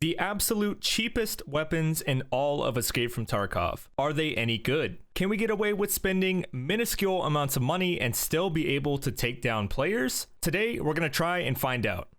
The absolute cheapest weapons in all of Escape from Tarkov. Are they any good? Can we get away with spending minuscule amounts of money and still be able to take down players? Today, we're going to try and find out.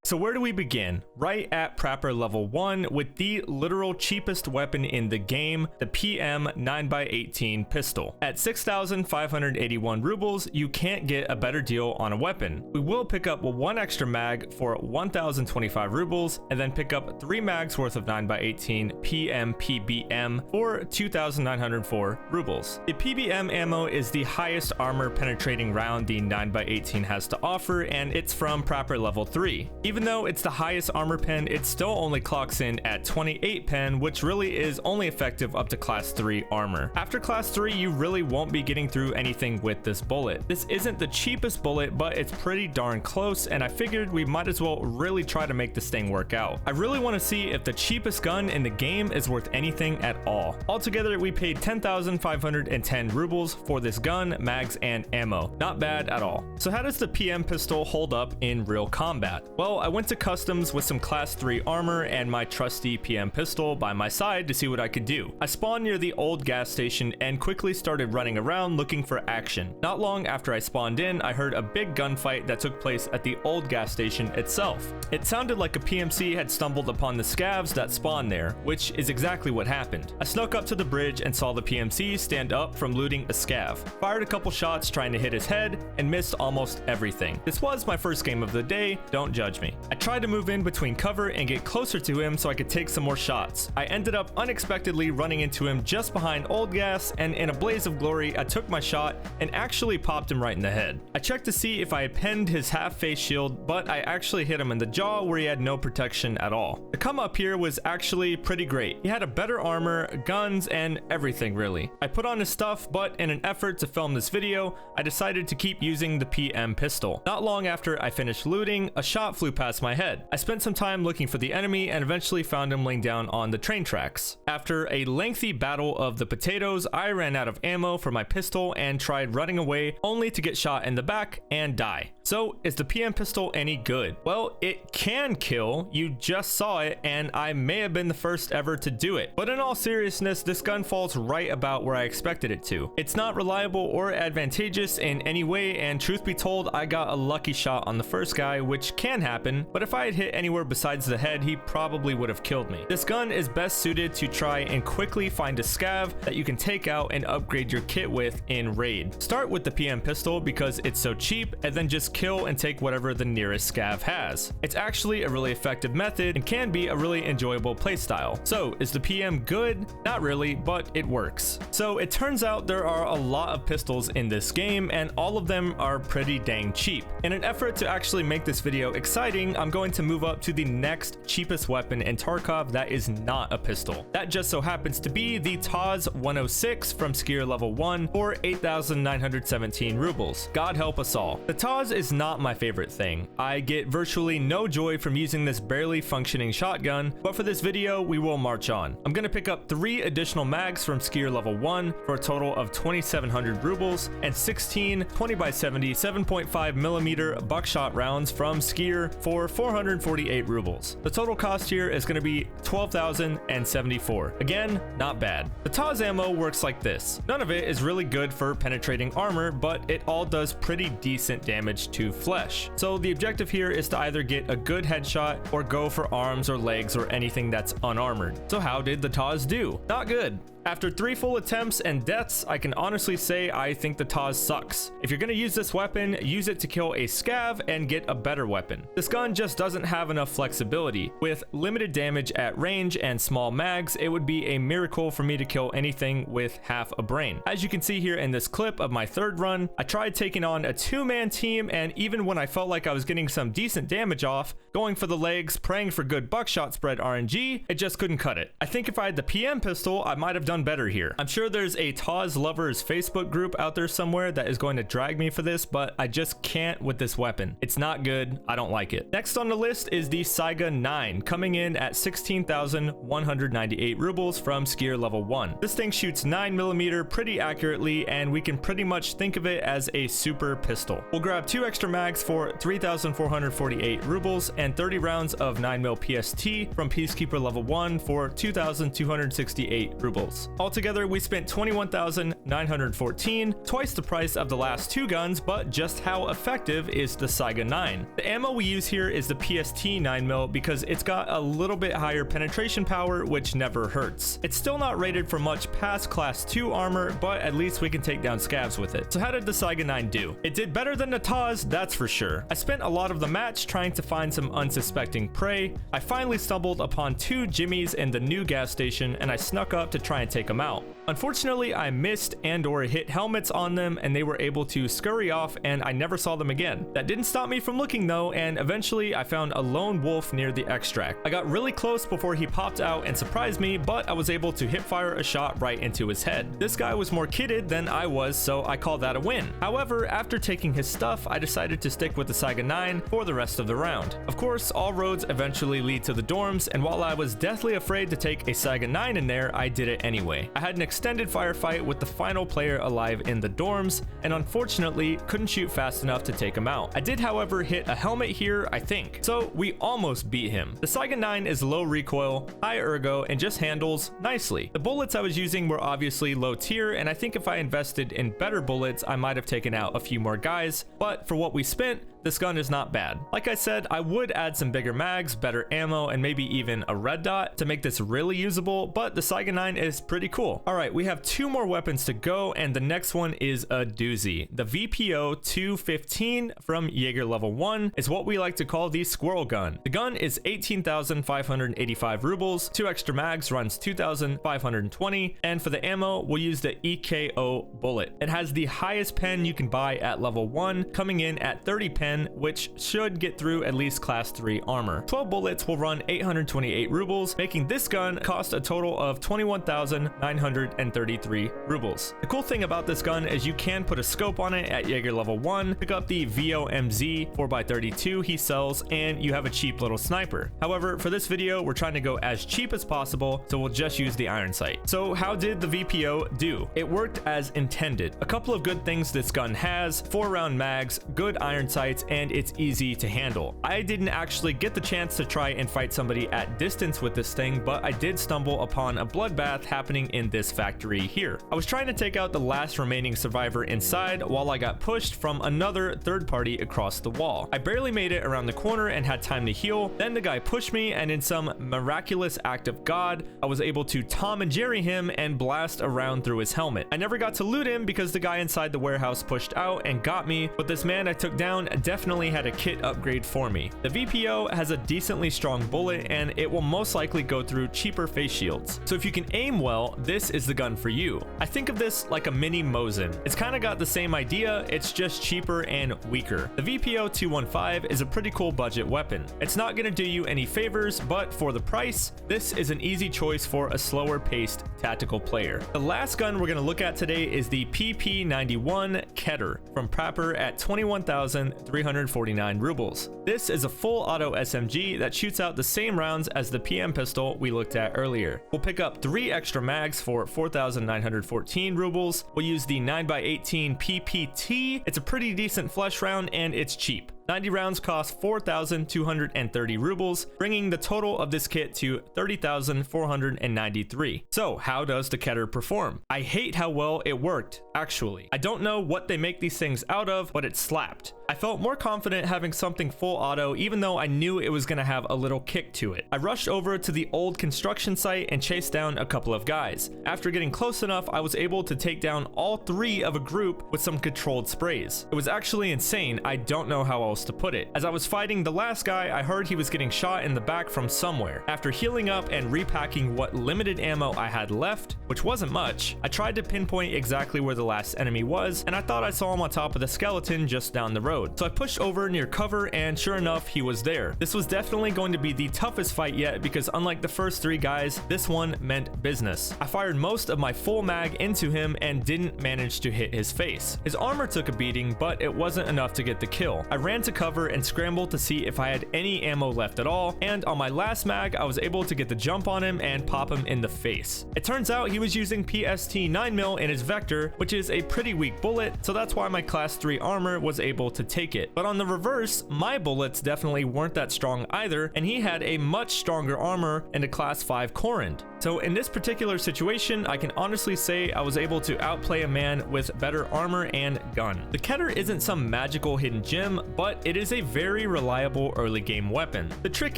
So where do we begin? Right at Prapor level 1 with the literal cheapest weapon in the game, the PM 9x18 pistol. At 6,581 rubles, you can't get a better deal on a weapon. We will pick up one extra mag for 1,025 rubles and then pick up 3 mags worth of 9x18 PM PBM for 2,904 rubles. The PBM ammo is the highest armor penetrating round the 9x18 has to offer, and it's from Prapor level 3. Even though it's the highest armor pen, it still only clocks in at 28 pen, which really is only effective up to class 3 armor. After class 3, you really won't be getting through anything with this bullet. This isn't the cheapest bullet, but it's pretty darn close, and I figured we might as well really try to make this thing work out. I really want to see if the cheapest gun in the game is worth anything at all. Altogether, we paid 10,510 rubles for this gun, mags, and ammo. Not bad at all. So how does the PM pistol hold up in real combat? Well, I went to customs with some class 3 armor and my trusty PM pistol by my side to see what I could do. I spawned near the old gas station and quickly started running around looking for action. Not long after I spawned in, I heard a big gunfight that took place at the old gas station itself. It sounded like a PMC had stumbled upon the scavs that spawned there, which is exactly what happened. I snuck up to the bridge and saw the PMC stand up from looting a scav. Fired a couple shots trying to hit his head and missed almost everything. This was my first game of the day, don't judge me. I tried to move in between cover and get closer to him so I could take some more shots. I ended up unexpectedly running into him just behind old gas, and in a blaze of glory, I took my shot and actually popped him right in the head. I checked to see if I had pinned his half-face shield, but I actually hit him in the jaw where he had no protection at all. The come up here was actually pretty great. He had a better armor, guns, and everything really. I put on his stuff, but in an effort to film this video, I decided to keep using the PM pistol. Not long after I finished looting, a shot flew past my head. I spent some time looking for the enemy and eventually found him laying down on the train tracks. After a lengthy battle of the potatoes, I ran out of ammo for my pistol and tried running away, only to get shot in the back and die. So, is the PM pistol any good? Well, it can kill, you just saw it, and I may have been the first ever to do it. But in all seriousness, this gun falls right about where I expected it to. It's not reliable or advantageous in any way, and truth be told, I got a lucky shot on the first guy, which can happen, but if I had hit anywhere besides the head, he probably would have killed me. This gun is best suited to try and quickly find a scav that you can take out and upgrade your kit with in raid. Start with the PM pistol because it's so cheap, and then just kill and take whatever the nearest scav has. It's actually a really effective method and can be a really enjoyable playstyle. So, is the PM good? Not really, but it works. So, it turns out there are a lot of pistols in this game, and all of them are pretty dang cheap. In an effort to actually make this video exciting, I'm going to move up to the next cheapest weapon in Tarkov that is not a pistol. That just so happens to be the TAZ 106 from skier level 1 for 8,917 rubles. God help us all. The TAZ is not my favorite thing. I get virtually no joy from using this barely functioning shotgun, but for this video, we will march on. I'm gonna pick up 3 additional mags from skier level 1 for a total of 2,700 rubles and 16 20x70 7.5mm buckshot rounds from skier for 448 rubles. The total cost here is going to be 12,074. Again, not bad. The TAZ ammo works like this. None of it is really good for penetrating armor, but it all does pretty decent damage to flesh. So the objective here is to either get a good headshot or go for arms or legs or anything that's unarmored. So how did the TAZ do? Not good. After 3 full attempts and deaths, I can honestly say I think the TAZ sucks. If you're gonna use this weapon, use it to kill a scav and get a better weapon. This gun just doesn't have enough flexibility. With limited damage at range and small mags, it would be a miracle for me to kill anything with half a brain. As you can see here in this clip of my third run, I tried taking on a 2-man team, and even when I felt like I was getting some decent damage off, going for the legs, praying for good buckshot spread RNG, it just couldn't cut it. I think if I had the PM pistol, I might have done done better here. I'm sure there's a TAWS lovers Facebook group out there somewhere that is going to drag me for this, but I just can't with this weapon. It's not good. I don't like it. Next on the list is the Saiga 9, coming in at 16,198 rubles from skier level 1. This thing shoots 9mm pretty accurately, and we can pretty much think of it as a super pistol. We'll grab 2 extra mags for 3,448 rubles and 30 rounds of 9mm PST from Peacekeeper level 1 for 2,268 rubles. Altogether, we spent 21,914, twice the price of the last 2 guns, but just how effective is the Saiga 9? The ammo we use here is the PST 9mm because it's got a little bit higher penetration power, which never hurts. It's still not rated for much past class 2 armor, but at least we can take down scavs with it. So how did the Saiga 9 do? It did better than the TAWS, that's for sure. I spent a lot of the match trying to find some unsuspecting prey. I finally stumbled upon 2 Jimmies in the new gas station, and I snuck up to try and take them out. Unfortunately, I missed and or hit helmets on them, and they were able to scurry off, and I never saw them again. That didn't stop me from looking though, and eventually I found a lone wolf near the extract. I got really close before he popped out and surprised me, but I was able to hip fire a shot right into his head. This guy was more kitted than I was, so I called that a win. However, after taking his stuff, I decided to stick with the Saiga 9 for the rest of the round. Of course, all roads eventually lead to the dorms, and while I was deathly afraid to take a Saiga 9 in there, I did it anyway. I had an extended firefight with the final player alive in the dorms, and unfortunately couldn't shoot fast enough to take him out. I did, however, hit a helmet here, I think, so we almost beat him. The Saiga 9 is low recoil, high ergo, and just handles nicely. The bullets I was using were obviously low tier, and I think if I invested in better bullets, I might have taken out a few more guys, but for what we spent, this gun is not bad. Like I said, I would add some bigger mags, better ammo, and maybe even a red dot to make this really usable, but the Saiga 9 is pretty cool. All right, we have 2 more weapons to go, and the next one is a doozy. The VPO 215 from Jaeger level 1 is what we like to call the squirrel gun. The gun is 18,585 rubles, 2 extra mags runs 2,520, and for the ammo, we'll use the EKO bullet. It has the highest pen you can buy at level 1, coming in at 30 pen, which should get through at least class 3 armor. 12 bullets will run 828 rubles, making this gun cost a total of 21,933 rubles. The cool thing about this gun is you can put a scope on it at Jaeger level 1, pick up the VOMZ 4x32 he sells, and you have a cheap little sniper. However, for this video, we're trying to go as cheap as possible, so we'll just use the iron sight. So how did the VPO do? It worked as intended. A couple of good things this gun has: 4-round mags, good iron sights, and it's easy to handle. I didn't actually get the chance to try and fight somebody at distance with this thing, but I did stumble upon a bloodbath happening in this factory here. I was trying to take out the last remaining survivor inside while I got pushed from another third party across the wall. I barely made it around the corner and had time to heal. Then the guy pushed me, and in some miraculous act of God, I was able to Tom and Jerry him and blast around through his helmet. I never got to loot him because the guy inside the warehouse pushed out and got me, but this man I took down definitely had a kit upgrade for me. The VPO has a decently strong bullet, and it will most likely go through cheaper face shields. So if you can aim well, this is the gun for you. I think of this like a mini Mosin. It's kind of got the same idea, it's just cheaper and weaker. The VPO 215 is a pretty cool budget weapon. It's not going to do you any favors, but for the price, this is an easy choice for a slower paced tactical player. The last gun we're going to look at today is the PP91 Keter from Prapor at 21,349 rubles. This is a full auto SMG that shoots out the same rounds as the PM pistol we looked at earlier. We'll pick up 3 extra mags for 4,914 rubles. We'll use the 9x18 PPT. It's a pretty decent flesh round, and it's cheap. 90 rounds cost 4,230 rubles, bringing the total of this kit to 30,493. So how does the Keter perform? I hate how well it worked, actually. I don't know what they make these things out of, but it slapped. I felt more confident having something full auto, even though I knew it was gonna have a little kick to it. I rushed over to the old construction site and chased down a couple of guys. After getting close enough, I was able to take down all 3 of a group with some controlled sprays. It was actually insane. I don't know how I else to put it. As I was fighting the last guy, I heard he was getting shot in the back from somewhere. After healing up and repacking what limited ammo I had left, which wasn't much, I tried to pinpoint exactly where the last enemy was, and I thought I saw him on top of the skeleton just down the road. So I pushed over near cover, and sure enough, he was there. This was definitely going to be the toughest fight yet, because unlike the first 3 guys, this one meant business. I fired most of my full mag into him and didn't manage to hit his face. His armor took a beating, but it wasn't enough to get the kill. I ran to cover and scrambled to see if I had any ammo left at all, and on my last mag, I was able to get the jump on him and pop him in the face. It turns out he was using PST 9mm in his Vector, which is a pretty weak bullet, so that's why my class 3 armor was able to take it. But on the reverse, my bullets definitely weren't that strong either, and he had a much stronger armor and a class 5 Corund. So in this particular situation, I can honestly say I was able to outplay a man with better armor and gun. The Keter isn't some magical hidden gem, but it is a very reliable early game weapon. The trick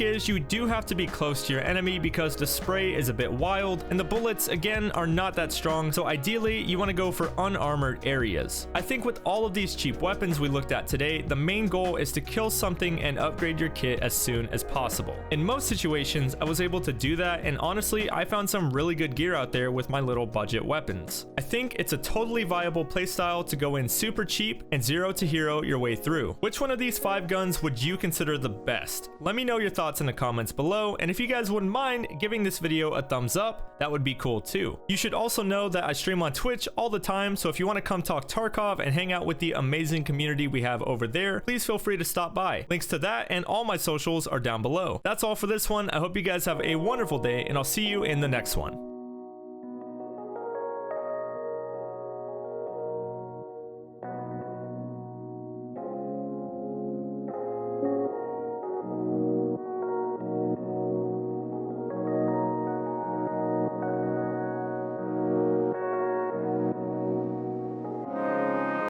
is you do have to be close to your enemy because the spray is a bit wild, and the bullets again are not that strong, so ideally you want to go for unarmored areas. I think with all of these cheap weapons we looked at today, the main goal is to kill something and upgrade your kit as soon as possible. In most situations, I was able to do that, and honestly, I found some really good gear out there with my little budget weapons. I think it's a totally viable playstyle to go in super cheap and 0 to hero your way through. Which one of these 5 guns would you consider the best? Let me know your thoughts in the comments below, and if you guys wouldn't mind giving this video a thumbs up, that would be cool too. You should also know that I stream on Twitch all the time, so if you want to come talk Tarkov and hang out with the amazing community we have over there, please feel free to stop by. Links to that and all my socials are down below. That's all for this one. I hope you guys have a wonderful day, and I'll see you in the next one.